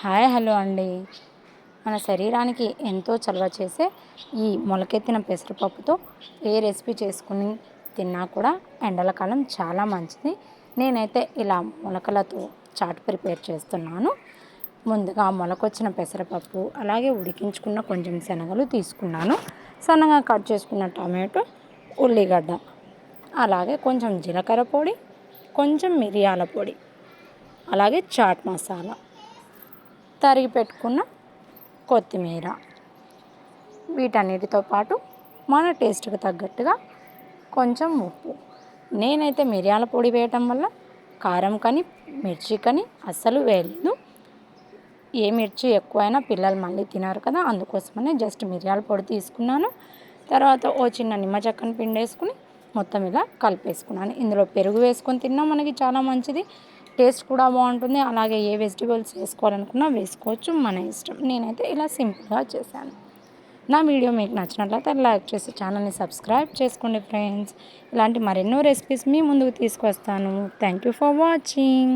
Hi hello అండి. మన శరీరానికి ఎంతో చలవ చేసే ఈ మొలకెత్తిన పెసరపప్పుతో ఏ రెసిపీ చేసుకుని తిన్నా కూడా ఎండల కాలం చాలా మంచిది. నేనైతే ఇలా మొలకలతో చాట్ ప్రిపేర్ చేస్తున్నాను. ముందుగా మొలకొచ్చిన పెసరపప్పు, అలాగే ఉడికించుకున్న కొంచెం శనగలు తీసుకున్నాను. సన్నగా కట్ చేసుకున్న టమాటో, ఉల్లిగడ్డ, అలాగే కొంచెం జీలకర్ర పొడి, కొంచెం మిరియాల పొడి, అలాగే చాట్ మసాలా, తరిగి పెట్టుకున్న కొత్తిమీర, వీటన్నిటితో పాటు మన టేస్ట్కి తగ్గట్టుగా కొంచెం ఉప్పు. నేనైతే మిరియాల పొడి వేయటం వల్ల కారం కానీ మిర్చి కానీ అస్సలు వేయలేదు. ఏ మిర్చి ఎక్కువైనా పిల్లలు మళ్ళీ తినారు కదా, అందుకోసమనే జస్ట్ మిరియాల పొడి తీసుకున్నాను. తర్వాత ఓ చిన్న నిమ్మ చెక్కను పిండేసుకుని మొత్తం ఇలా కలిపేసుకున్నాను. ఇందులో పెరుగు వేసుకొని తిన్నా మనకి చాలా మంచిది, టేస్ట్ కూడా బాగుంటుంది. అలాగే ఏ వెజిటేబుల్స్ వేసుకోవాలనుకున్నా వేసుకోవచ్చు, మన ఇష్టం. నేనైతే ఇలా సింపుల్గా చేశాను. నా వీడియో మీకు నచ్చినట్లయితే లైక్ చేసి ఛానల్ని సబ్స్క్రైబ్ చేసుకోండి ఫ్రెండ్స్. ఇలాంటి మరెన్నో రెసిపీస్ మీ ముందుకు తీసుకొస్తాను. Thank you for watching.